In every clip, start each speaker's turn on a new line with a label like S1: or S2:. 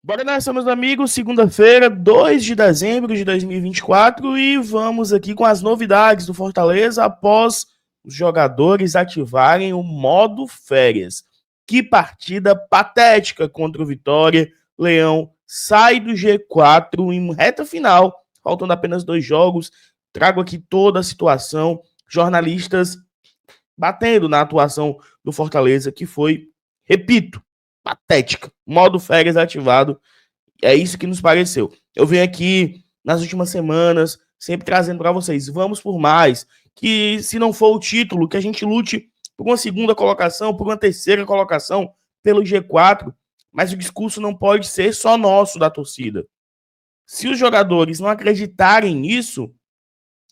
S1: Bora nessa, meus amigos, segunda-feira, 2 de dezembro de 2024 e vamos aqui com as novidades do Fortaleza após os jogadores ativarem o modo férias. Que partida patética contra o Vitória. Leão sai do G4 em reta final, faltando apenas 2 jogos. Trago aqui toda a situação, jornalistas batendo na atuação do Fortaleza, que foi, repito, patética. Modo férias ativado. É isso que nos pareceu. Eu venho aqui nas últimas semanas, sempre trazendo para vocês, vamos por mais. Que se não for o título, que a gente lute por uma segunda colocação, por uma terceira colocação, pelo G4. Mas o discurso não pode ser só nosso, da torcida. Se os jogadores não acreditarem nisso,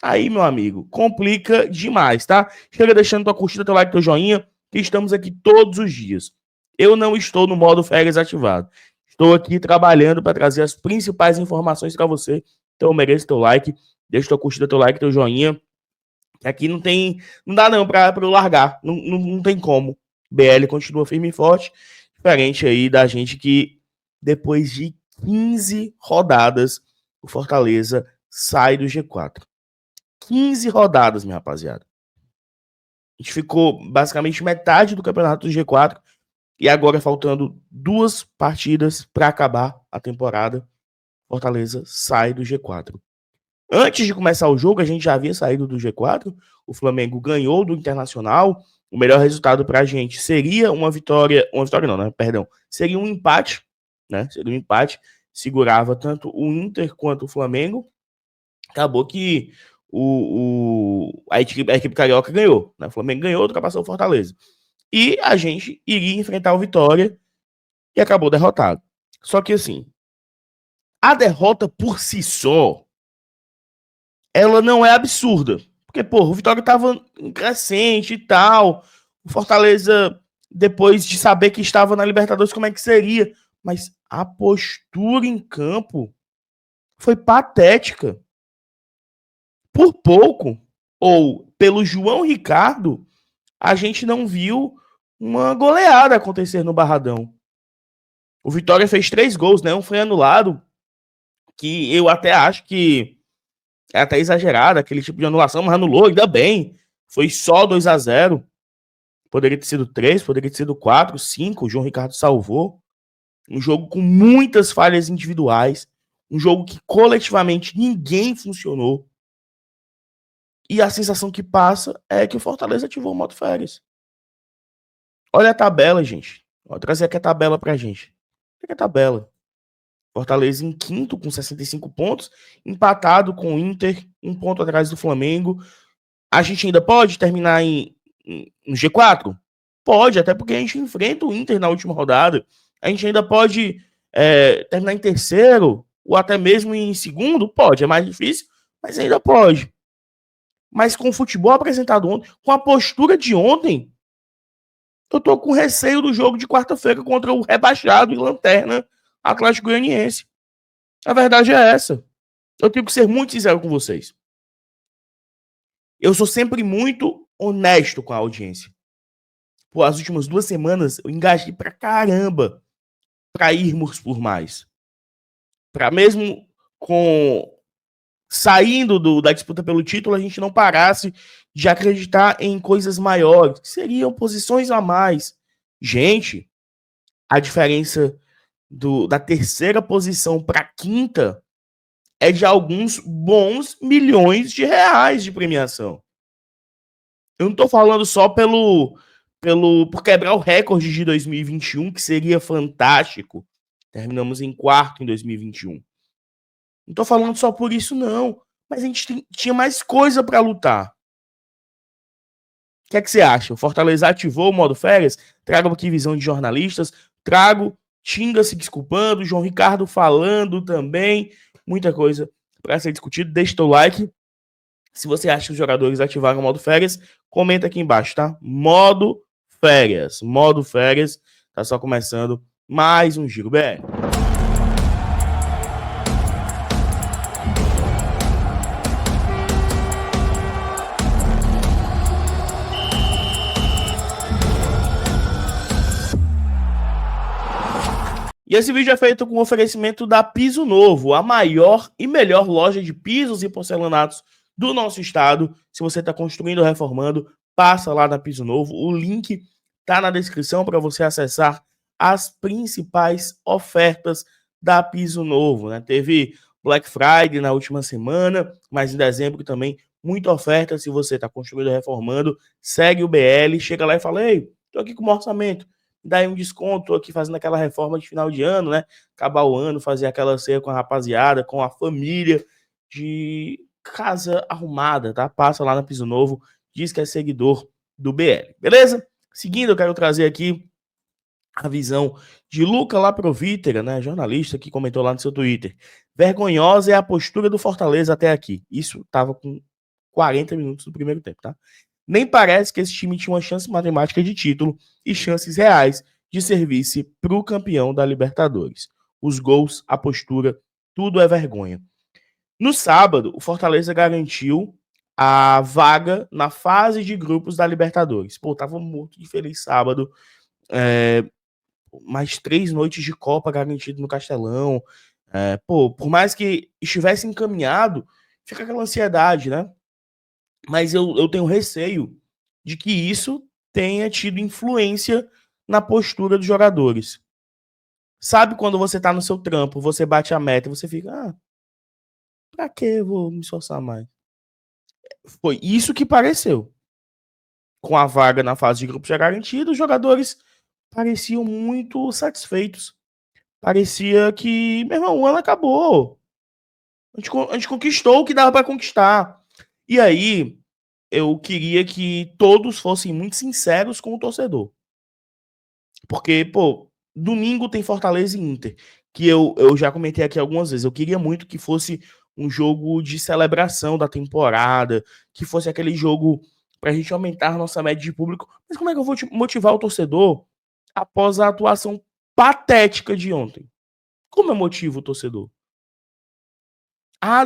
S1: aí, meu amigo, complica demais, tá? Chega deixando tua curtida, teu like, teu joinha, que estamos aqui todos os dias. Eu não estou no modo férias ativado. Estou aqui trabalhando para trazer as principais informações para você. Então, eu mereço teu like. Deixa tua curtida, teu like, teu joinha. Aqui não tem. Não dá não para eu largar. Não tem como. BL continua firme e forte. Diferente aí da gente que, depois de 15 rodadas, o Fortaleza sai do G4. 15 rodadas, minha rapaziada. A gente ficou basicamente metade do campeonato do G4 e agora faltando 2 partidas para acabar a temporada. Fortaleza sai do G4. Antes de começar o jogo, a gente já havia saído do G4. O Flamengo ganhou do Internacional. O melhor resultado para a gente seria uma vitória não, né? Perdão. Seria um empate, né? Seria um empate. Segurava tanto o Inter quanto o Flamengo. Acabou que a equipe carioca ganhou, né? O Flamengo ganhou, ultrapassou o Fortaleza. E a gente iria enfrentar o Vitória e acabou derrotado. Só que assim, a derrota por si só, ela não é absurda. Porque, pô, o Vitória tava em crescente e tal. O Fortaleza, depois de saber que estava na Libertadores, como é que seria? Mas a postura em campo foi patética. Por pouco, ou pelo João Ricardo, a gente não viu uma goleada acontecer no Barradão. O Vitória fez 3 gols, né? Um foi anulado, que eu até acho que é até exagerado, aquele tipo de anulação, mas anulou, ainda bem. Foi só 2-0. Poderia ter sido 3, poderia ter sido 4, 5. O João Ricardo salvou. Um jogo com muitas falhas individuais. Um jogo que coletivamente ninguém funcionou. E a sensação que passa é que o Fortaleza ativou o modo férias. Olha a tabela, gente. Vou trazer aqui a tabela pra gente. Olha a tabela. Fortaleza em quinto com 65 pontos, empatado com o Inter, 1 ponto atrás do Flamengo. A gente ainda pode terminar no G4? Pode, até porque a gente enfrenta o Inter na última rodada. A gente ainda pode terminar em terceiro, ou até mesmo em segundo? Pode, é mais difícil, mas ainda pode. Mas com o futebol apresentado ontem, com a postura de ontem, eu tô com receio do jogo de quarta-feira contra o rebaixado e lanterna Atlético Goianiense. A verdade é essa. Eu tenho que ser muito sincero com vocês. Eu sou sempre muito honesto com a audiência. Por as últimas 2 semanas, eu engajei pra caramba pra irmos por mais. Pra mesmo com saindo da disputa pelo título, a gente não parasse de acreditar em coisas maiores, que seriam posições a mais. Gente, a diferença da terceira posição para a quinta é de alguns bons milhões de reais de premiação. Eu não estou falando só por quebrar o recorde de 2021, que seria fantástico. Terminamos em quarto em 2021. Não estou falando só por isso, não. Mas a gente tinha mais coisa para lutar. O que é que você acha? O Fortaleza ativou o modo férias? Trago aqui visão de jornalistas. Trago Tinga se desculpando, João Ricardo falando também. Muita coisa para ser discutido. Deixa o teu like. Se você acha que os jogadores ativaram o modo férias, comenta aqui embaixo, tá? Modo férias. Modo férias. Tá só começando mais um Giro BR. E esse vídeo é feito com oferecimento da Piso Novo, a maior e melhor loja de pisos e porcelanatos do nosso estado. Se você está construindo ou reformando, passa lá na Piso Novo. O link está na descrição para você acessar as principais ofertas da Piso Novo, né? Teve Black Friday na última semana, mas em dezembro também muita oferta. Se você está construindo ou reformando, segue o BL, chega lá e fala: ei, tô aqui com um orçamento, dá aí um desconto, tô aqui fazendo aquela reforma de final de ano, né? Acabar o ano, fazer aquela ceia com a rapaziada, com a família, de casa arrumada, tá? Passa lá na Piso Novo, diz que é seguidor do BL, beleza? Seguindo, eu quero trazer aqui a visão de Luca Laprovítera, né, jornalista, que comentou lá no seu Twitter. Vergonhosa é a postura do Fortaleza até aqui. Isso tava com 40 minutos do primeiro tempo, tá? Nem parece que esse time tinha uma chance matemática de título e chances reais de servir-se para o campeão da Libertadores. Os gols, a postura, tudo é vergonha. No sábado, o Fortaleza garantiu a vaga na fase de grupos da Libertadores. Pô, tava muito de feliz sábado. Mais 3 noites de Copa garantido no Castelão. Pô, por mais que estivesse encaminhado, fica aquela ansiedade, né? Mas eu tenho receio de que isso tenha tido influência na postura dos jogadores. Sabe quando você tá no seu trampo, você bate a meta e você fica, pra que eu vou me esforçar mais? Foi isso que pareceu. Com a vaga na fase de grupos já garantida, os jogadores pareciam muito satisfeitos. Parecia que, meu irmão, o ano acabou. A gente conquistou o que dava para conquistar. E aí, eu queria que todos fossem muito sinceros com o torcedor. Porque, pô, domingo tem Fortaleza e Inter, que eu já comentei aqui algumas vezes. Eu queria muito que fosse um jogo de celebração da temporada, que fosse aquele jogo pra gente aumentar nossa média de público. Mas como é que eu vou motivar o torcedor após a atuação patética de ontem? Como eu motivo o torcedor?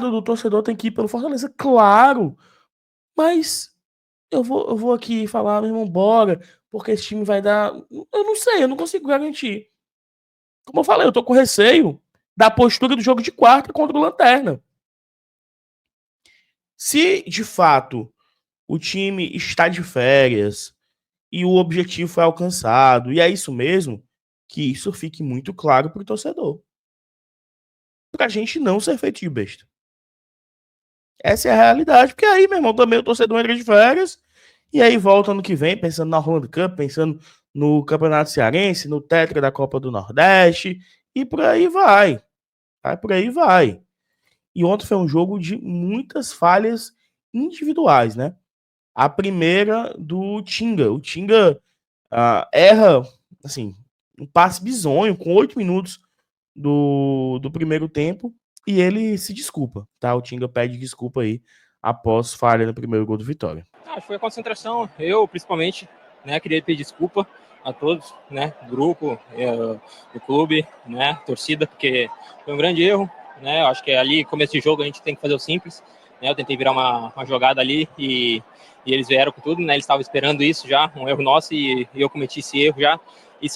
S1: Do torcedor tem que ir pelo Fortaleza. Claro, mas eu vou aqui falar, meu irmão, bora, porque esse time vai dar. Eu não sei, eu não consigo garantir. Como eu falei, eu tô com receio da postura do jogo de quarta contra o Lanterna. Se de fato o time está de férias e o objetivo foi alcançado, e é isso mesmo, que isso fique muito claro pro torcedor. Pra gente não ser feito de besta. Essa é a realidade, porque aí, meu irmão, também o torcedor entra de férias e aí volta ano que vem, pensando na Orlando Cup, pensando no Campeonato Cearense, no Tetra da Copa do Nordeste, e por aí vai. Vai por aí vai. E ontem foi um jogo de muitas falhas individuais, né? A primeira do Tinga. O Tinga erra, assim, um passe bizonho com 8 minutos do primeiro tempo e ele se desculpa, tá? O Tinga pede desculpa aí após falha no primeiro gol do Vitória.
S2: Foi a concentração, eu principalmente, né, queria pedir desculpa a todos, né, grupo, do clube, né, torcida, porque foi um grande erro, né, eu acho que ali, começo de jogo, a gente tem que fazer o simples, né, eu tentei virar uma jogada ali e eles vieram com tudo, né, eles estavam esperando isso já, um erro nosso e eu cometi esse erro já, e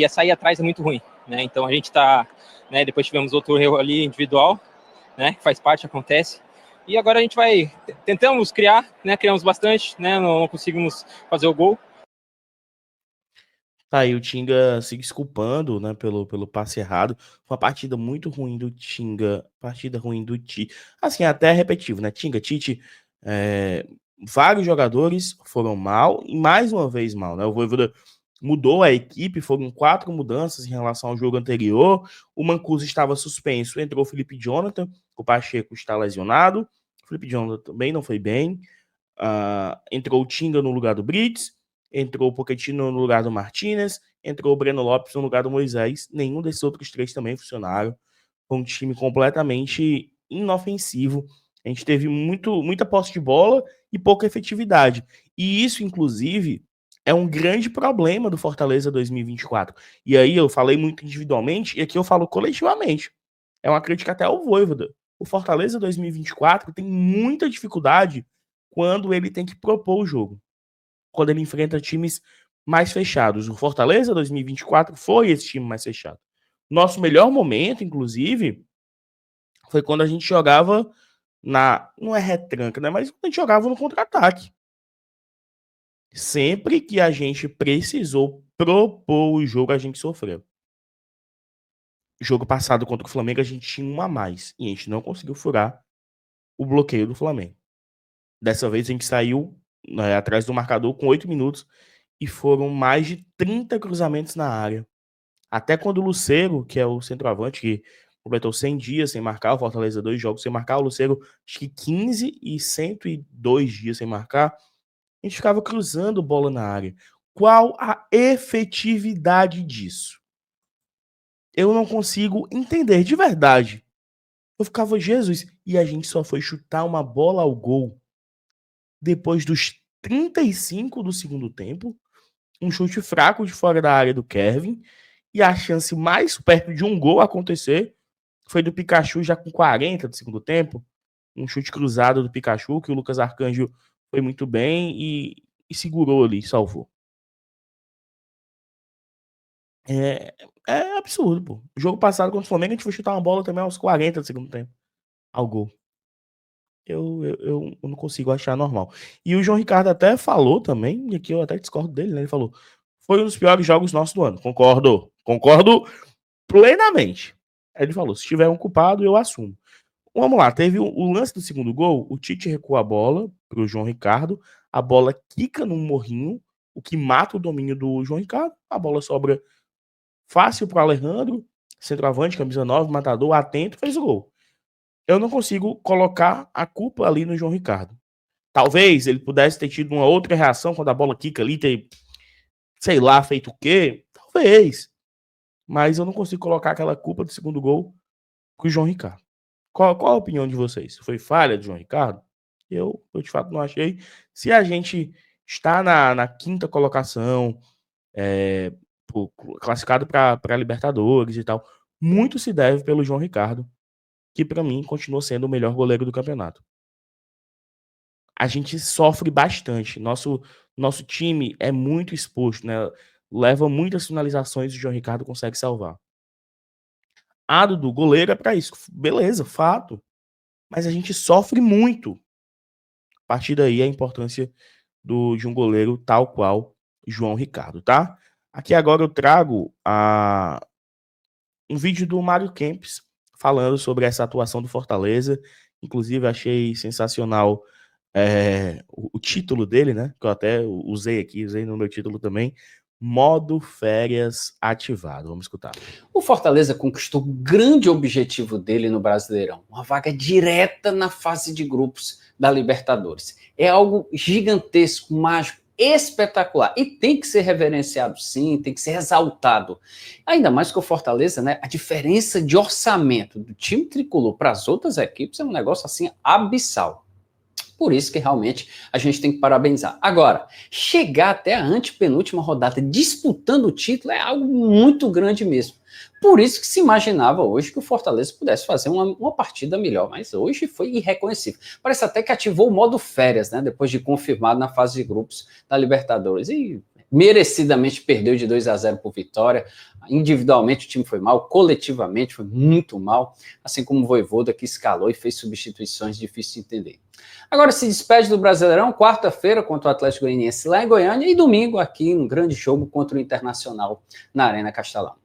S2: sair atrás é muito ruim, né, então a gente tá, né, depois tivemos outro erro ali individual, né, que faz parte, acontece, e agora a gente vai, tentamos criar, né, criamos bastante, né, não conseguimos fazer o gol.
S1: Tá aí o Tinga se desculpando, né, pelo passe errado. Foi uma partida muito ruim do Tinga, partida ruim do Tite. Assim, até repetitivo, né, Tinga, Tite, vários jogadores foram mal, e mais uma vez mal, né, o Voivoda mudou a equipe, foram 4 mudanças em relação ao jogo anterior. O Mancuso estava suspenso, entrou o Felipe Jonathan, o Pacheco está lesionado, o Felipe Jonathan também não foi bem. Entrou o Tinga no lugar do Brits, entrou o Pochettino no lugar do Martinez, entrou o Breno Lopes no lugar do Moisés. Nenhum desses outros 3 também funcionaram. Foi um time completamente inofensivo. A gente teve muita posse de bola e pouca efetividade. E isso, inclusive, é um grande problema do Fortaleza 2024. E aí eu falei muito individualmente e aqui eu falo coletivamente. É uma crítica até ao Voivoda. O Fortaleza 2024 tem muita dificuldade quando ele tem que propor o jogo. Quando ele enfrenta times mais fechados. O Fortaleza 2024 foi esse time mais fechado. Nosso melhor momento, inclusive, foi quando a gente jogava não é retranca, né? Mas quando a gente jogava no contra-ataque. Sempre que a gente precisou propor o jogo, a gente sofreu. Jogo passado contra o Flamengo, a gente tinha um a mais. E a gente não conseguiu furar o bloqueio do Flamengo. Dessa vez a gente saiu atrás do marcador com 8 minutos e foram mais de 30 cruzamentos na área. Até quando o Lucero, que é o centroavante, que completou 100 dias sem marcar, o Fortaleza 2 jogos sem marcar, o Lucero acho que 15 e 102 dias sem marcar, a gente ficava cruzando bola na área. Qual a efetividade disso? Eu não consigo entender de verdade. Eu ficava, Jesus, e a gente só foi chutar uma bola ao gol depois dos 35 do segundo tempo, um chute fraco de fora da área do Kevin, e a chance mais perto de um gol acontecer foi do Pikachu já com 40 do segundo tempo, um chute cruzado do Pikachu, que o Lucas Arcanjo foi muito bem e segurou ali, salvou. É absurdo, pô. O jogo passado contra o Flamengo, a gente foi chutar uma bola também aos 40 do segundo tempo, ao gol. Eu não consigo achar normal. E o João Ricardo até falou também, e aqui eu até discordo dele, né? Ele falou: foi um dos piores jogos nossos do ano. Concordo plenamente. Aí ele falou: se tiver um culpado, eu assumo. Vamos lá, teve o lance do segundo gol, o Tite recua a bola pro João Ricardo, a bola quica num morrinho, o que mata o domínio do João Ricardo, a bola sobra fácil pro Alejandro, centroavante, camisa 9, matador, atento, fez o gol. Eu não consigo colocar a culpa ali no João Ricardo. Talvez ele pudesse ter tido uma outra reação quando a bola quica ali, ter, sei lá, feito o quê? Talvez. Mas eu não consigo colocar aquela culpa do segundo gol pro João Ricardo. Qual a opinião de vocês? Foi falha do João Ricardo? Eu de fato não achei. Se a gente está na quinta colocação, classificado para Libertadores e tal, muito se deve pelo João Ricardo, que para mim continua sendo o melhor goleiro do campeonato. A gente sofre bastante. Nosso time é muito exposto, né? Leva muitas finalizações e o João Ricardo consegue salvar. A do goleiro é para isso. Beleza, fato. Mas a gente sofre muito. A partir daí a importância de um goleiro tal qual João Ricardo, tá? Aqui agora eu trago um vídeo do Mário Kempis falando sobre essa atuação do Fortaleza. Inclusive, achei sensacional o título dele, né? Que eu até usei no meu título também. Modo férias ativado. Vamos escutar.
S3: O Fortaleza conquistou o grande objetivo dele no Brasileirão, uma vaga direta na fase de grupos da Libertadores. É algo gigantesco, mágico, espetacular e tem que ser reverenciado sim, tem que ser exaltado. Ainda mais que o Fortaleza, né, a diferença de orçamento do time tricolor para as outras equipes é um negócio assim abissal. Por isso que realmente a gente tem que parabenizar. Agora, chegar até a antepenúltima rodada disputando o título é algo muito grande mesmo. Por isso que se imaginava hoje que o Fortaleza pudesse fazer uma partida melhor, mas hoje foi irreconhecível. Parece até que ativou o modo férias, né? Depois de confirmado na fase de grupos da Libertadores. E merecidamente perdeu de 2-0 por Vitória. Individualmente o time foi mal, coletivamente foi muito mal, assim como o Vojvoda que escalou e fez substituições difíceis de entender. Agora se despede do Brasileirão, quarta-feira contra o Atlético Goianiense lá em Goiânia e domingo aqui um grande jogo contra o Internacional na Arena Castelão.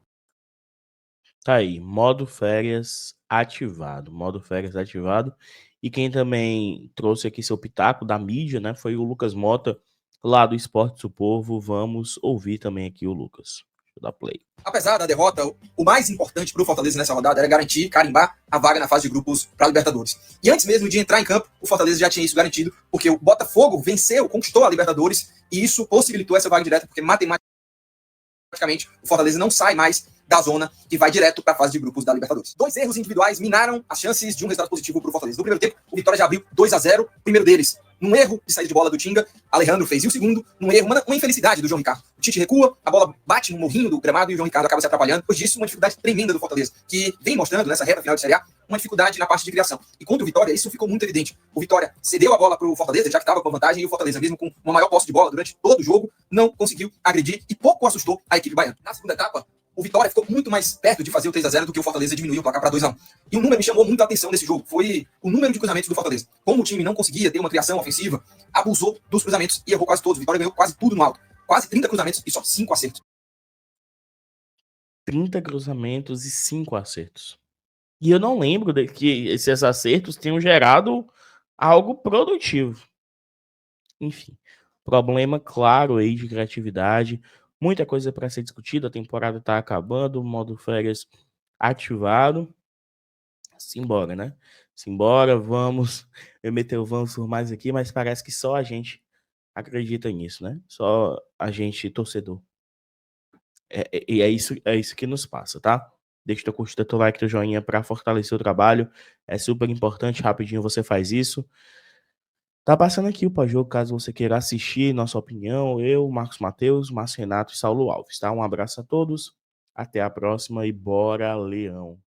S1: Tá aí, modo férias ativado. Modo férias ativado. E quem também trouxe aqui seu pitaco da mídia, né, foi o Lucas Mota, lá do Esporte do Povo. Vamos ouvir também aqui o Lucas. Deixa eu dar play.
S4: Apesar da derrota, o mais importante para o Fortaleza nessa rodada era garantir, carimbar a vaga na fase de grupos para a Libertadores. E antes mesmo de entrar em campo, o Fortaleza já tinha isso garantido, porque o Botafogo venceu, conquistou a Libertadores, e isso possibilitou essa vaga direta, porque matematicamente o Fortaleza não sai mais da zona que vai direto para a fase de grupos da Libertadores. 2 erros individuais minaram as chances de um resultado positivo para o Fortaleza. No primeiro tempo, o Vitória já abriu 2-0, primeiro deles, num erro de saída de bola do Tinga, Alejandro fez. E o segundo, num erro, uma infelicidade do João Ricardo. O Tite recua, a bola bate no morrinho do gramado e o João Ricardo acaba se atrapalhando. Depois disso, uma dificuldade tremenda do Fortaleza, que vem mostrando nessa reta final de Série A uma dificuldade na parte de criação. E contra o Vitória, isso ficou muito evidente. O Vitória cedeu a bola para o Fortaleza, já que estava com vantagem, e o Fortaleza, mesmo com uma maior posse de bola durante todo o jogo, não conseguiu agredir e pouco assustou a equipe baiana. Na segunda etapa, o Vitória ficou muito mais perto de fazer o 3-0 do que o Fortaleza diminuiu o placar para 2-1. E um número me chamou muito a atenção nesse jogo, foi o número de cruzamentos do Fortaleza. Como o time não conseguia ter uma criação ofensiva, abusou dos cruzamentos e errou quase todos. O Vitória ganhou quase tudo no alto. Quase 30 cruzamentos e só 5 acertos.
S1: 30 cruzamentos e 5 acertos. E eu não lembro de que esses acertos tenham gerado algo produtivo. Enfim, problema claro aí de criatividade. Muita coisa para ser discutida. A temporada está acabando, o modo férias ativado. Simbora, né? Simbora, vamos. Eu meter o vamos por mais aqui, mas parece que só a gente acredita nisso, né? Só a gente, torcedor. E é isso que nos passa, tá? Deixa teu curtida, teu like, teu joinha para fortalecer o trabalho. É super importante, rapidinho você faz isso. Tá passando aqui o pós-jogo, caso você queira assistir, nossa opinião. Eu, Marcos Mateus, Márcio Renato e Saulo Alves, tá? Um abraço a todos, até a próxima e bora, Leão!